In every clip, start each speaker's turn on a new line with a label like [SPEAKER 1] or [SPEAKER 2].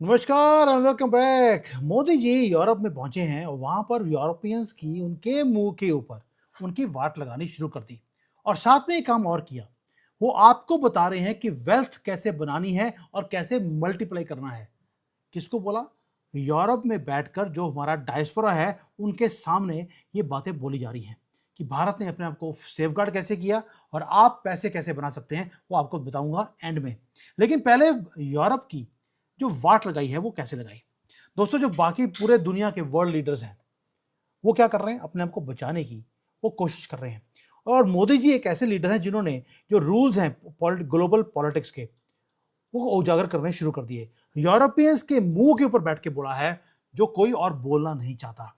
[SPEAKER 1] नमस्कार and welcome back. Modi ji Europe में पहुंचे हैं और वहां पर यूरोपियंस की उनके मुंह के ऊपर उनकी वाट लगानी शुरू कर दी और साथ में एक काम और किया। वो आपको बता रहे हैं कि वेल्थ कैसे बनानी है और कैसे मल्टीप्लाई करना है। किसको बोला? यूरोप में बैठकर जो हमारा डायस्पोरा है उनके सामने ये बातें बोली जा रही हैं कि भारत ने अपने आप को सेफगार्ड कैसे किया और आप पैसे कैसे बना सकते हैं, वो आपको बताऊंगा एंड में। लेकिन पहले यूरोप की जो वाट लगाई है वो कैसे लगाई। दोस्तों, जो बाकी पूरे दुनिया के वर्ल्ड लीडर्स हैं वो क्या कर रहे हैं? अपने आप को बचाने की वो कोशिश कर रहे हैं। और मोदी जी एक ऐसे लीडर हैं जिन्होंने जो रूल्स हैं ग्लोबल पॉलिटिक्स के वो उजागर करने शुरू कर दिए। यूरोपियंस के मुंह के ऊपर बैठ के बोला है जो कोई और बोलना नहीं चाहता।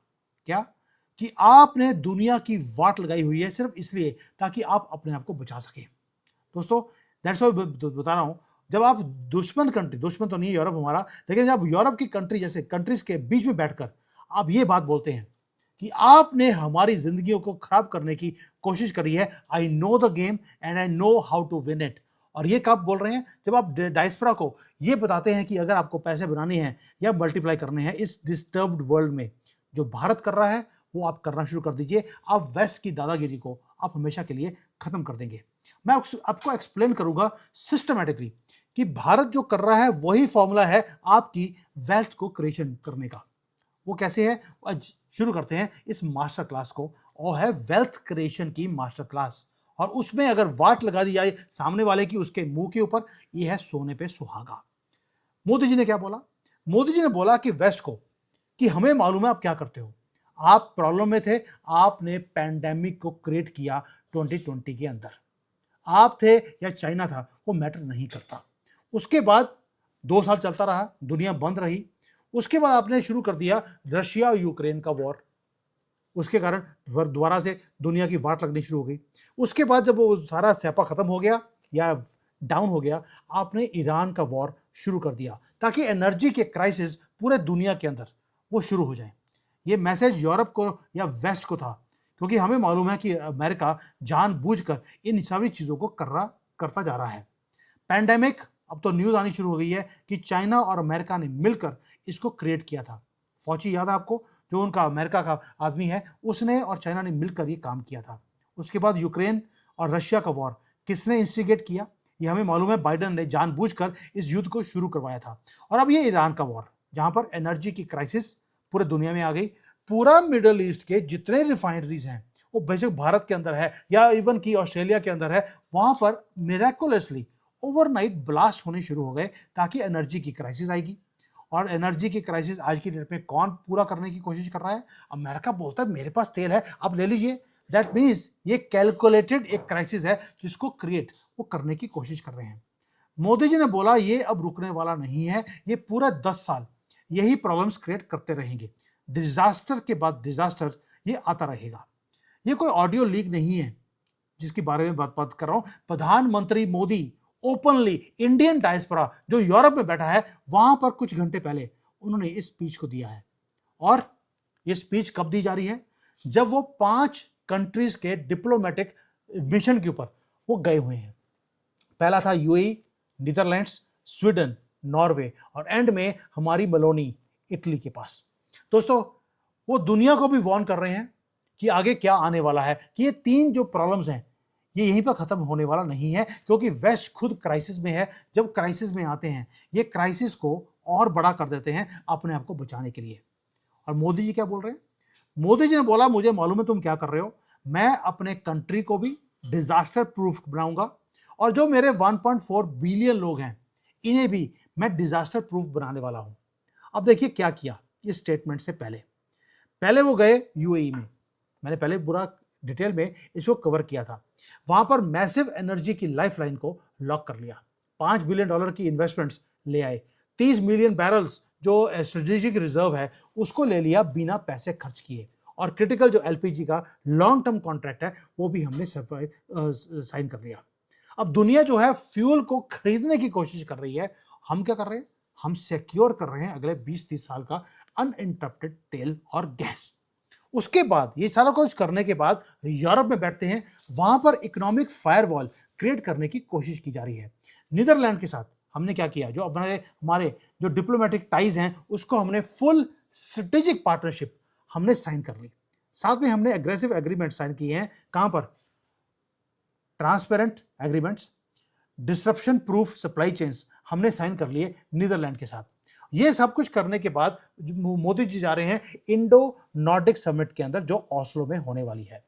[SPEAKER 1] क्या? कि आपने दुनिया की वाट लगाई हुई है सिर्फ इसलिए ताकि आप अपने आप को बचा सके। दोस्तों, दैट्स व्हाई बता रहा हूं, जब आप दुश्मन कंट्री, दुश्मन तो नहीं है यूरोप हमारा, लेकिन जब यूरोप की कंट्री जैसे कंट्रीज के बीच में बैठकर आप ये बात बोलते हैं कि आपने हमारी जिंदगियों को खराब करने की कोशिश करी है, I know the game and I know how to win it. और ये कब बोल रहे हैं? जब आप डायस्पोरा को ये बताते हैं कि अगर आपको पैसे बनाने हैं या मल्टीप्लाई करने हैं इस डिस्टर्ब्ड वर्ल्ड में, जो भारत कर रहा है वो आप करना शुरू कर दीजिए। आप वेस्ट की दादागिरी को आप हमेशा के लिए खत्म कर देंगे। मैं आपको एक्सप्लेन करूंगा सिस्टमैटिकली कि भारत जो कर रहा है वही फॉर्मूला है आपकी वेल्थ को क्रिएशन करने का। वो कैसे है? आज शुरू करते हैं इस मास्टर क्लास को, और है वेल्थ क्रिएशन की मास्टर क्लास। और उसमें अगर वाट लगा दी जाए सामने वाले की उसके मुंह के ऊपर, ये है सोने पे सुहागा। मोदी जी ने क्या बोला? मोदी जी ने बोला कि वेस्ट को कि हमें मालूम है आप क्या करते हो, आप प्रॉब्लम में थे, आपने पैंडेमिक को क्रिएट किया 2020 के अंदर। आप थे या चाइना था वो मैटर नहीं करता। उसके बाद 2 साल चलता रहा, दुनिया बंद रही। उसके बाद आपने शुरू कर दिया रशिया और यूक्रेन का वॉर। उसके कारण दोबारा से दुनिया की वाट लगनी शुरू हो गई। उसके बाद जब वो सारा स्यापा खत्म हो गया या डाउन हो गया, आपने ईरान का वॉर शुरू कर दिया ताकि एनर्जी के क्राइसिस पूरे दुनिया के अंदर वो शुरू हो जाए। ये मैसेज यूरोप को या वेस्ट को था, क्योंकि हमें मालूम है कि अमेरिका जानबूझकर इन सभी चीजों को करता जा रहा है। पैंडेमिक, अब तो न्यूज आनी शुरू हो गई है कि चाइना और अमेरिका ने मिलकर इसको क्रिएट किया था। फौची याद है आपको, जो उनका अमेरिका का आदमी है, उसने और चाइना ने मिलकर ये काम किया था। उसके बाद यूक्रेन और रशिया का वॉर किसने इंस्टिगेट किया? ये हमें मालूम है, बाइडेन ने जानबूझकर इस युद्ध को शुरू करवाया था। और अब ये ईरान का वॉर, जहां पर एनर्जी की क्राइसिस पूरे दुनिया में आ गई। पूरा मिडल ईस्ट के जितने रिफाइनरीज हैं, वो बेशक भारत के अंदर है या इवन की ऑस्ट्रेलिया के अंदर है, वहां पर मिराकुलसली ओवरनाइट ब्लास्ट होने शुरू हो गए ताकि एनर्जी की क्राइसिस आएगी। और एनर्जी की क्राइसिस आज की डेट में कौन पूरा करने की कोशिश कर रहा है? अमेरिका बोलता है मेरे पास तेल है, आप ले लीजिए। दैट मीन्स ये कैलकुलेटेड एक क्राइसिस है जिसको क्रिएट वो करने की कोशिश कर रहे हैं। मोदी जी ने बोला ये अब रुकने वाला नहीं है, ये पूरा 10 साल यही प्रॉब्लम्स क्रिएट करते रहेंगे। डिजास्टर के बाद डिजास्टर ये आता रहेगा। ये कोई ऑडियो लीक नहीं है जिसके बारे में बात कर रहा हूं। प्रधानमंत्री मोदी ओपनली इंडियन डायस्पोरा जो यूरोप में बैठा है वहां पर कुछ घंटे पहले उन्होंने इस स्पीच को दिया है। और ये स्पीच कब दी जा रही है? जब वो 5 कंट्रीज के डिप्लोमेटिक मिशन के ऊपर वो गए हुए हैं। पहला था यूएई, नीदरलैंड्स, स्वीडन, नॉर्वे और एंड में हमारी मलोनी इटली के पास। दोस्तों, वो दुनिया को भी वार्न कर रहे हैं कि आगे क्या आने वाला है, कि ये 3 जो प्रॉब्लम्स हैं ये यहीं पर खत्म होने वाला नहीं है, क्योंकि वेस्ट खुद क्राइसिस में है। जब क्राइसिस में आते हैं ये क्राइसिस को और बड़ा कर देते हैं अपने आप को बचाने के लिए। और मोदी जी क्या बोल रहे हैं? मोदी जी ने बोला मुझे मालूम है तुम क्या कर रहे हो, मैं अपने कंट्री को भी डिजास्टर प्रूफ बनाऊंगा और जो मेरे 1.4 बिलियन लोग हैं इन्हें भी मैं डिजास्टर प्रूफ बनाने वाला हूं। अब देखिए क्या किया इस स्टेटमेंट से पहले। पहले वो गए यूएई में, मैंने पहले पूरा डिटेल में इसको कवर किया था। वहां पर मैसिव एनर्जी की लाइफलाइन को लॉक कर लिया, $5 बिलियन की इन्वेस्टमेंट्स ले आए, 30 मिलियन बैरल्स जो स्ट्रेटेजिक रिजर्व है उसको ले लिया बिना पैसे खर्च किए। और क्रिटिकल जो एलपीजी का लॉन्ग टर्म कॉन्ट्रैक्ट है वो भी हमने साइन कर लिया। अब दुनिया जो है फ्यूल को खरीदने की कोशिश कर रही है, हम क्या कर रहे हैं? हम सिक्योर कर रहे हैं अगले 20-30 साल का अनइंटरप्टेड तेल और गैस। उसके बाद ये सारा कुछ करने के बाद यूरोप में बैठते हैं, वहां पर इकोनॉमिक फायरवॉल क्रिएट करने की कोशिश की जा रही है। नीदरलैंड के साथ हमने क्या किया, जो हमारे हमारे जो डिप्लोमेटिक टाइज हैं उसको हमने फुल स्ट्रेटेजिक पार्टनरशिप हमने साइन कर ली। साथ में हमने एग्रेसिव एग्रीमेंट साइन किए हैं। कहां पर? Transparent agreements, disruption proof supply chains हमने साइन कर लिए नीदरलैंड के साथ। ये सब कुछ करने के बाद मोदी जी जा रहे हैं इंडो नॉर्डिक समिट के अंदर, जो ओस्लो में होने वाली है।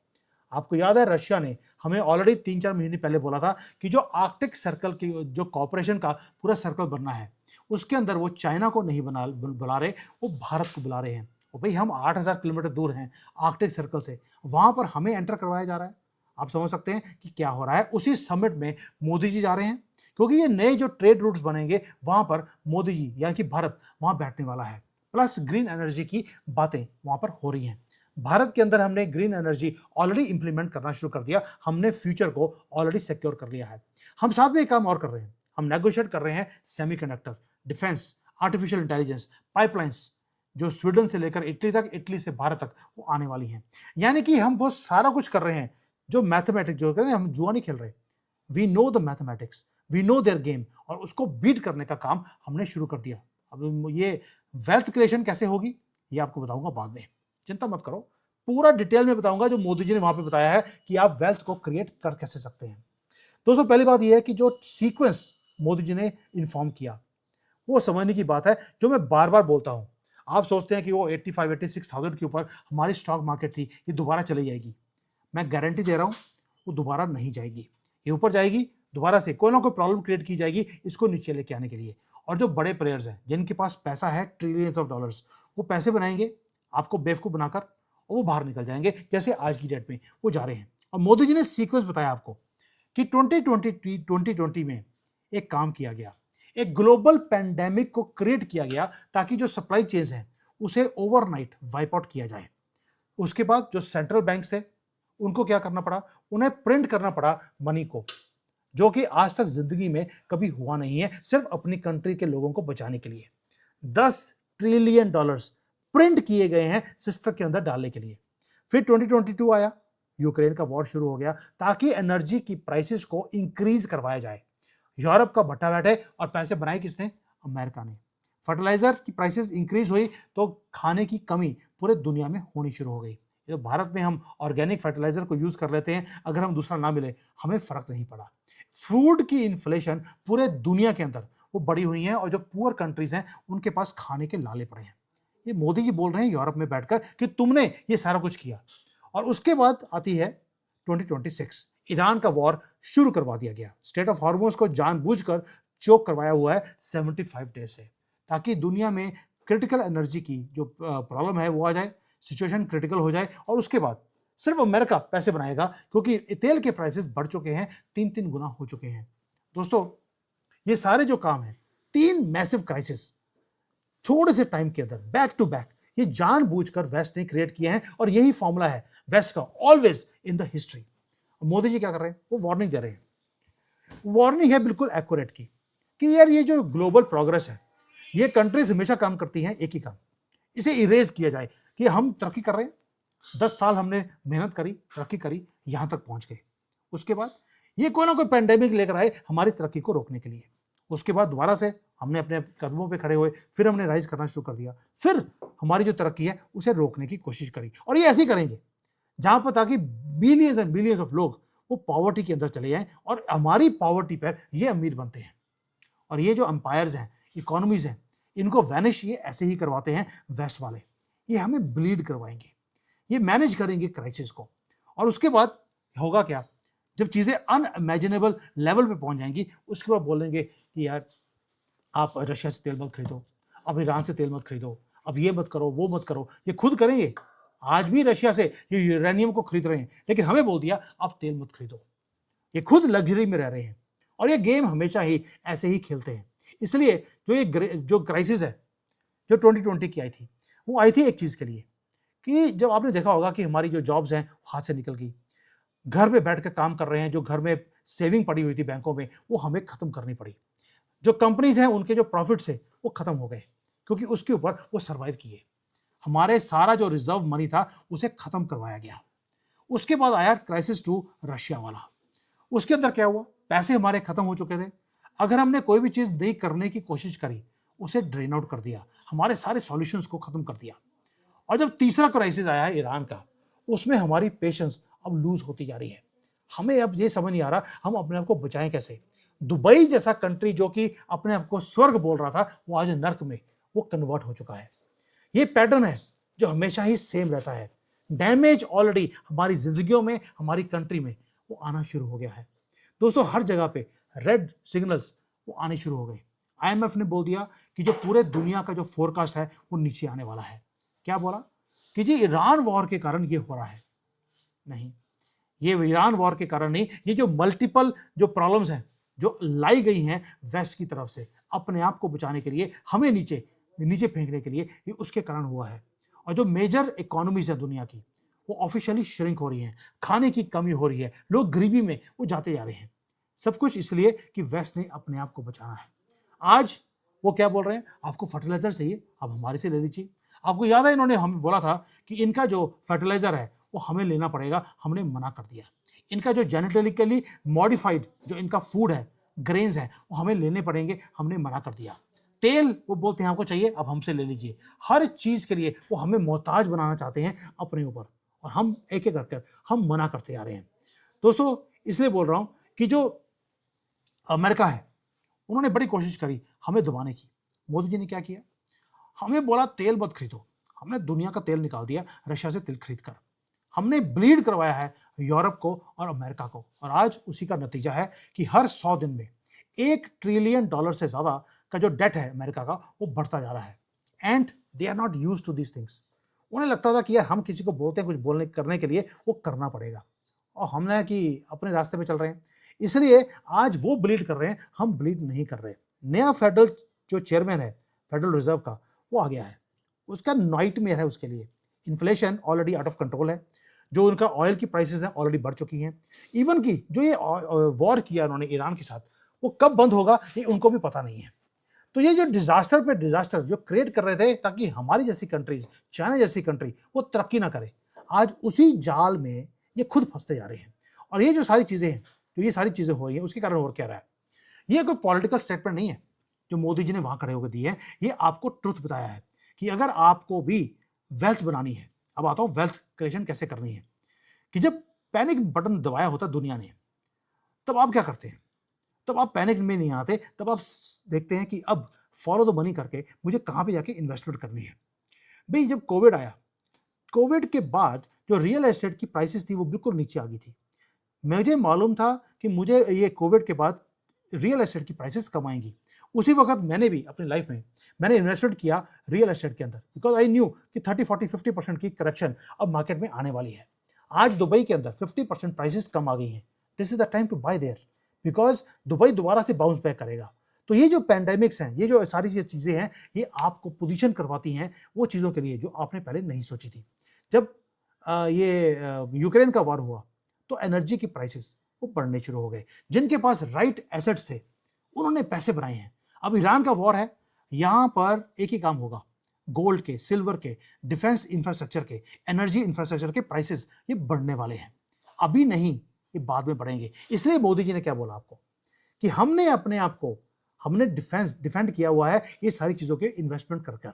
[SPEAKER 1] आपको याद है रशिया ने हमें ऑलरेडी 3-4 महीने पहले बोला था कि जो आर्कटिक सर्कल की जो कॉपरेशन का पूरा सर्कल बनना है, उसके अंदर वो चाइना को नहीं बुला रहे, वो भारत को बुला रहे हैं। और भाई हम 8,000 किलोमीटर दूर हैं आर्कटिक सर्कल से, वहां पर हमें एंटर करवाया जा रहा है। आप समझ सकते हैं कि क्या हो रहा है। उसी समिट में मोदी जी जा रहे हैं, क्योंकि ये नए जो ट्रेड रूट्स बनेंगे वहां पर मोदी जी यानी कि भारत वहां बैठने वाला है। प्लस ग्रीन एनर्जी की बातें वहां पर हो रही हैं। भारत के अंदर हमने ग्रीन एनर्जी ऑलरेडी इंप्लीमेंट करना शुरू कर दिया, हमने फ्यूचर को ऑलरेडी सिक्योर कर लिया है। हम साथ में एक काम और कर रहे हैं, हम नेगोशिएट कर रहे हैं semiconductor, defence, artificial intelligence, pipelines, जो स्वीडन से लेकर इटली तक, इटली से भारत तक वो आने वाली हैं। यानी कि हम बहुत सारा कुछ कर रहे हैं। जो मैथमेटिक्स जो कहते हैं, हम जुआ नहीं खेल रहे, we know the mathematics, we know their game, और उसको बीट करने का काम हमने शुरू कर दिया। अब ये वेल्थ क्रिएशन कैसे होगी ये आपको बताऊंगा बाद में, चिंता मत करो, पूरा डिटेल में बताऊंगा जो मोदी जी ने वहां पे बताया है कि आप वेल्थ को क्रिएट कर कैसे सकते हैं। दोस्तों पहली बात यह है कि जो सीक्वेंस मोदी जी ने इन्फॉर्म किया वो समझने की बात है, जो मैं बार बार बोलता हूं। आप सोचते हैं कि वो 85-86,000 के ऊपर हमारी स्टॉक मार्केट थी, ये दोबारा चली जाएगी। मैं गारंटी दे रहा हूं वो दोबारा नहीं जाएगी, ये ऊपर जाएगी, दोबारा से कोई ना कोई प्रॉब्लम क्रिएट की जाएगी इसको नीचे लेके आने के लिए। और जो बड़े प्लेयर्स हैं जिनके पास पैसा है ट्रिलियंस ऑफ डॉलर्स, वो पैसे बनाएंगे आपको बेवकूफ बनाकर, और वो बाहर निकल जाएंगे, जैसे आज की डेट में वो जा रहे हैं। और मोदी जी ने सीक्वेंस बताया आपको कि 2020 में एक काम किया गया, एक ग्लोबल पैंडेमिक को क्रिएट किया गया ताकि जो सप्लाई चेन्स हैं उसे ओवरनाइट वाइप आउट किया जाए। उसके बाद जो सेंट्रल बैंक्स थे उनको क्या करना पड़ा, उन्हें प्रिंट करना पड़ा मनी को, जो कि आज तक जिंदगी में कभी हुआ नहीं है, सिर्फ अपनी कंट्री के लोगों को बचाने के लिए। 10 ट्रिलियन डॉलर्स प्रिंट किए गए हैं सिस्टम के अंदर डालने के लिए। फिर 2022 आया, यूक्रेन का वॉर शुरू हो गया ताकि एनर्जी की प्राइसेस को इंक्रीज करवाया जाए। यूरोप का भट्टा बैठे, और पैसे बनाए किसने? अमेरिका ने। फर्टिलाइजर की प्राइसेस इंक्रीज हुई तो खाने की कमी पूरे दुनिया में होनी शुरू हो गई। तो भारत में हम ऑर्गेनिक फर्टिलाइजर को यूज कर लेते हैं, अगर हम दूसरा ना मिले हमें फर्क नहीं पड़ा। फूड की इन्फ्लेशन पूरे दुनिया के अंदर वो बढ़ी हुई है, और जो पुअर कंट्रीज हैं उनके पास खाने के लाले पड़े हैं। ये मोदी जी बोल रहे हैं यूरोप में बैठकर कि तुमने ये सारा कुछ किया। और उसके बाद आती है 2026, ईरान का वॉर शुरू करवा दिया गया। स्टेट ऑफ हॉर्मुज को जानबूझकर चोक करवाया हुआ है 75 डेज से, ताकि दुनिया में क्रिटिकल एनर्जी की जो प्रॉब्लम है वो आ जाए, सिचुएशन क्रिटिकल हो जाए, और उसके बाद सिर्फ अमेरिका पैसे बनाएगा, क्योंकि तेल के प्राइसेस बढ़ चुके हैं, 3-3 गुना हो चुके हैं। दोस्तों ये सारे जो काम है, 3 मैसिव क्राइसिस थोड़े से टाइम के अंदर बैक टू बैक, ये जानबूझकर वेस्ट ने क्रिएट किए हैं, और यही फॉर्मूला है वेस्ट का always in the history. Modi ji क्या कर रहे हैं, वो वार्निंग दे रहे हैं। वार्निंग है बिल्कुल एक्यूरेट की, कि यार ये जो ग्लोबल प्रोग्रेस है, ये कंट्रीज हमेशा काम करती हैं एक ही काम, इसे इरेज किया जाए कि हम तरक्की कर रहे हैं, 10 साल हमने मेहनत करी, तरक्की करी, यहां तक पहुंच गए। उसके बाद ये कोई ना कोई पैंडेमिक लेकर आए हमारी तरक्की को रोकने के लिए। उसके बाद दोबारा से हमने अपने कदमों पे खड़े हुए, फिर हमने राइज करना शुरू कर दिया, फिर हमारी जो तरक्की है उसे रोकने की कोशिश करी। और ये ऐसे ही करेंगे जहां पर ताकि बिलियंस एंड बिलियंस ऑफ लोग वो पॉवर्टी के अंदर चले जाएं, और हमारी पॉवर्टी पर ये अमीर बनते हैं। और ये जो अंपायर्स हैं, इकोनॉमीज हैं, इनको वैनिश ये ऐसे ही करवाते हैं वेस्ट वाले। ये हमें ब्लीड करवाएंगे, ये मैनेज करेंगे क्राइसिस को। और उसके बाद होगा क्या, जब चीजें अनइमेजिनेबल लेवल पे पहुंच जाएंगी, उसके बाद बोलेंगे कि यार आप रशिया से तेल मत खरीदो, अब ईरान से तेल मत खरीदो, अब ये मत करो, वो मत करो। ये खुद करेंगे, आज भी रशिया से ये यूरेनियम को खरीद रहे हैं, लेकिन हमें बोल दिया आप तेल मत खरीदो। ये खुद लग्जरी में रह रहे हैं, और ये गेम हमेशा ही ऐसे ही खेलते हैं। इसलिए जो क्राइसिस है जो 2020 की आई थी, वो आई थी एक चीज के लिए, कि जब आपने देखा होगा कि हमारी जो जॉब्स हैं हाथ से निकल गई, घर में बैठ कर काम कर रहे हैं, जो घर में सेविंग पड़ी हुई थी बैंकों में वो हमें खत्म करनी पड़ी। जो कंपनीज हैं उनके जो प्रॉफिट्स है वो खत्म हो गए, क्योंकि उसके ऊपर वो सर्वाइव किए। हमारे सारा जो रिजर्व मनी था उसे खत्म करवाया गया। उसके बाद आया क्राइसिस 2 रशिया वाला। उसके अंदर क्या हुआ, पैसे हमारे खत्म हो चुके थे, अगर हमने कोई भी चीज़ नहीं करने की कोशिश करी, उसे ड्रेन आउट कर दिया, हमारे सारे सॉल्यूशंस को खत्म कर दिया। और जब तीसरा क्राइसिस आया है ईरान का, उसमें हमारी पेशेंस अब लूज होती जा रही है। हमें अब ये समझ नहीं आ रहा हम अपने आप को बचाएं कैसे। दुबई जैसा कंट्री जो कि अपने आप को स्वर्ग बोल रहा था, वो आज नर्क में वो कन्वर्ट हो चुका है। ये पैटर्न है जो हमेशा ही सेम रहता है। डैमेज ऑलरेडी हमारी जिंदगियों में, हमारी कंट्री में वो आना शुरू हो गया है। दोस्तों, हर जगह पे रेड सिग्नल्स वो आने शुरू हो गए। आईएमएफ ने बोल दिया कि जो पूरे दुनिया का जो फोरकास्ट है वो नीचे आने वाला है। क्या बोला कि जी ईरान वॉर के कारण ये हो रहा है? नहीं, ये ईरान वॉर के कारण नहीं, ये जो मल्टीपल जो प्रॉब्लम्स हैं जो लाई गई हैं वेस्ट की तरफ से अपने आप को बचाने के लिए, हमें नीचे नीचे फेंकने के लिए, ये उसके कारण हुआ है। और जो मेजर इकोनॉमीज है दुनिया की, वो ऑफिशियली श्रिंक हो रही हैं, खाने की कमी हो रही है, लोग गरीबी में वो जाते जा रहे हैं। सब कुछ इसलिए कि वेस्ट ने अपने आप को बचाना है। आज वो क्या बोल रहे हैं, आपको फर्टिलाइजर चाहिए, आप हमारे से ले लीजिए। आपको याद है इन्होंने हमें बोला था कि इनका जो फर्टिलाइजर है वो हमें लेना पड़ेगा, हमने मना कर दिया। इनका जो जेनेटिकली मॉडिफाइड जो इनका फूड है, ग्रेन्स है, वो हमें लेने पड़ेंगे, हमने मना कर दिया। तेल वो बोलते हैं हमको चाहिए, अब हमसे ले लीजिए। हर चीज के लिए वो हमें मोहताज बनाना चाहते हैं अपने ऊपर, और हम एक एक करके हम मना करते आ रहे हैं। दोस्तों, इसलिए बोल रहा हूं कि जो अमेरिका है, उन्होंने बड़ी कोशिश करी हमें दबाने की। मोदी जी ने क्या किया, हमें बोला तेल मत खरीदो। हमने दुनिया का तेल निकाल दिया रशिया से तेल खरीद कर। हमने ब्लीड करवाया है यूरोप को और अमेरिका को, और आज उसी का नतीजा है कि हर 100 दिन में $1 ट्रिलियन से ज्यादा का जो डेट है अमेरिका का, वो बढ़ता जा रहा है। And they are not used to these things. उन्हें लगता था कि यार हम किसी को बोलते हैं कुछ बोलने करने के लिए, वो करना पड़ेगा, और हमने कि अपने रास्ते पे चल रहे हैं। इसलिए आज वो ब्लीड कर रहे हैं, हम ब्लीड नहीं कर रहे। नया फेडरल जो चेयरमैन है फेडरल रिजर्व का, वो आ गया है, उसका नाइटमेयर है उसके लिए। Inflation already out of control है, जो उनका ऑयल की प्राइसेस हैं ऑलरेडी बढ़ चुकी हैं। इवन की जो ये वॉर किया उन्होंने ईरान के साथ, वो कब बंद होगा ये उनको भी पता नहीं है। तो ये जो डिजास्टर पे डिजास्टर जो क्रिएट कर रहे थे ताकि हमारी जैसी कंट्रीज, चाइना जैसी कंट्री, वो तरक्की ना करे, आज उसी जाल में ये खुद फंसते जा रहे हैं। और ये जो सारी चीजें हैं, जो ये सारी चीजें हो रही हैं, उसके कारण और क्या रहा है, ये कोई पॉलिटिकल स्टेटमेंट नहीं है जो मोदी जी ने वहां खड़े होकर दी है। ये आपको ट्रुथ बताया है कि अगर आपको भी वेल्थ बनानी है, अब आता हूं वेल्थ क्रिएशन कैसे करनी है, कि जब पैनिक बटन दबाया होता दुनिया ने, तब आप क्या करते हैं, तब आप पैनिक में नहीं आते, तब आप देखते हैं कि अब फॉलो द मनी करके मुझे कहां पे जाके इन्वेस्टमेंट करनी है। भाई जब कोविड आया, कोविड के बाद जो रियल एस्टेट की प्राइसेस थी वो बिल्कुल नीचे आ गई थी। मुझे मालूम था कि मुझे ये कोविड के बाद रियल एस्टेट की प्राइसेस कम आएंगी। उसी वक्त मैंने भी अपनी लाइफ में मैंने इन्वेस्टमेंट किया रियल एस्टेट के अंदर, बिकॉज आई न्यू कि 30-40-50% की करेक्शन अब मार्केट में आने वाली है। आज दुबई के अंदर 50% प्राइसेस कम आ गई हैं। This is the time to buy there, because Dubai दोबारा से बाउंस बैक करेगा। तो ये जो पैंडेमिक्स हैं, ये जो सारी चीजें हैं, ये आपको पोजीशन करवाती हैं वो चीजों के लिए जो आपने पहले नहीं सोची थी। जब यूक्रेन का वॉर हुआ तो एनर्जी की प्राइसेस वो बढ़ने शुरू हो गए। जिनके पास राइट एसेट्स थे उन्होंने पैसे बनाए हैं। अब ईरान का वॉर है, यहां पर एक ही काम होगा, गोल्ड के, सिल्वर के, डिफेंस इंफ्रास्ट्रक्चर के, एनर्जी इंफ्रास्ट्रक्चर के प्राइसेस ये बढ़ने वाले हैं। अभी नहीं, ये बाद में बढ़ेंगे। इसलिए मोदी जी ने क्या बोला आपको कि हमने अपने आप को हमने डिफेंड किया हुआ है ये सारी चीजों के इन्वेस्टमेंट कर कर।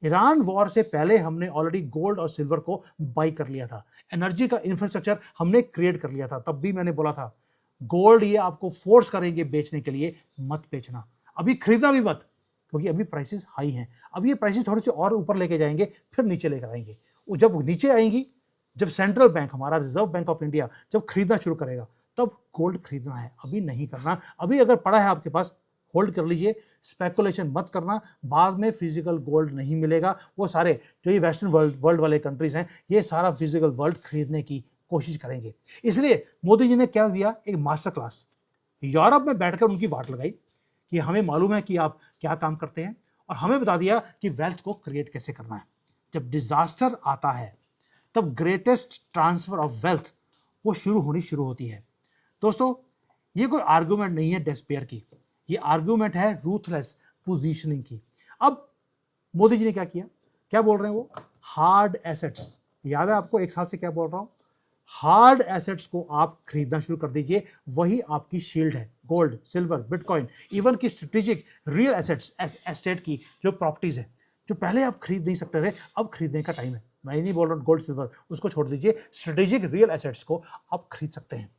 [SPEAKER 1] ईरान वॉर से पहले हमने ऑलरेडी गोल्ड और सिल्वर को बाई कर लिया था, एनर्जी का इंफ्रास्ट्रक्चर हमने क्रिएट कर लिया था। तब भी मैंने बोला था गोल्ड ये आपको फोर्स करेंगे बेचने के लिए, मत बेचना, अभी खरीदना भी मत, क्योंकि अभी प्राइसेस हाई हैं। अब ये प्राइसेस थोड़ी सी और ऊपर लेके जाएंगे, फिर नीचे लेकर आएंगे। वो जब नीचे आएंगी, जब सेंट्रल बैंक हमारा रिजर्व बैंक ऑफ इंडिया जब खरीदना शुरू करेगा, तब गोल्ड खरीदना है, अभी नहीं करना। अभी अगर पड़ा है आपके पास, होल्ड कर लीजिए, स्पेकुलेशन मत करना, बाद में फिजिकल गोल्ड नहीं मिलेगा। वो सारे जो ये वेस्टर्न वर्ल्ड वाले कंट्रीज हैं, ये सारा फिजिकल वर्ल्ड खरीदने की कोशिश करेंगे। इसलिए मोदी जी ने क्या दिया, एक मास्टर क्लास। यूरोप में बैठकर उनकी वाट लगाई कि हमें मालूम है कि आप क्या काम करते हैं, और हमें बता दिया कि वेल्थ को क्रिएट कैसे करना है। जब डिजास्टर आता है तब ग्रेटेस्ट ट्रांसफर ऑफ वेल्थ वो शुरू होती है। दोस्तों, ये कोई आर्गुमेंट नहीं है डेस्पेयर की, ये आर्गुमेंट है रूथलेस पोजीशनिंग की। अब मोदी जी ने क्या किया, क्या बोल रहे हैं वो, हार्ड एसेट्स। याद है आपको 1 साल से क्या बोल रहा हूं, हार्ड एसेट्स को आप खरीदना शुरू कर दीजिए, वही आपकी शील्ड है गोल्ड, सिल्वर, बिटकॉइन, इवन की स्ट्रेटेजिक रियल एसेट्स, एस्टेट की जो प्रॉपर्टीज है, जो पहले आप खरीद नहीं सकते थे, अब खरीदने का टाइम है। मैं नहीं बोल रहा हूँ गोल्ड सिल्वर उसको छोड़ दीजिए, स्ट्रेटेजिक रियल एसेट्स को आप खरीद सकते हैं।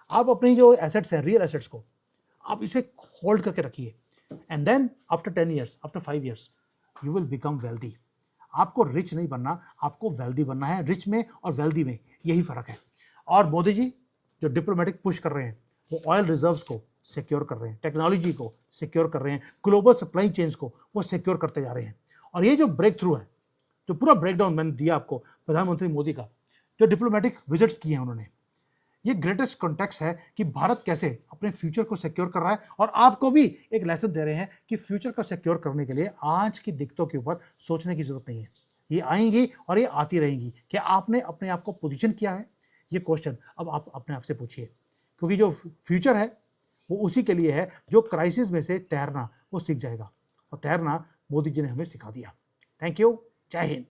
[SPEAKER 1] आप अपनी जो एसेट्स हैं, रियल एसेट्स को आप इसे होल्ड करके रखिए, and then after 10 years, after 5 years you will become wealthy. आपको रिच नहीं बनना, आपको वेल्दी बनना है। रिच में और वेल्दी में यही फर्क है। और मोदी जी जो डिप्लोमेटिक पुश कर रहे हैं, वो ऑयल रिजर्व्स को सिक्योर कर रहे हैं, टेक्नोलॉजी को सिक्योर कर रहे हैं, ग्लोबल सप्लाई चेन्स को वो सिक्योर करते जा रहे हैं। और ये जो ब्रेक थ्रू है, जो पूरा ब्रेकडाउन मैंने दिया आपको प्रधानमंत्री मोदी का, जो डिप्लोमेटिक विजिट्स किए हैं उन्होंने, ये ग्रेटेस्ट कॉन्टेक्स्ट है कि भारत कैसे अपने फ्यूचर को सिक्योर कर रहा है। और आपको भी एक लेसन दे रहे हैं कि फ्यूचर को सिक्योर करने के लिए आज की दिक्कतों के ऊपर सोचने की जरूरत नहीं है। ये आएंगी और ये आती रहेंगी। क्या आपने अपने आप को पोजीशन किया है? ये क्वेश्चन अब आप अपने आप से पूछिए, क्योंकि जो फ्यूचर है वो उसी के लिए है जो क्राइसिस में से तैरना वो सीख जाएगा। और तैरना मोदी जी ने हमें सिखा दिया। Thank you. जय हिंद।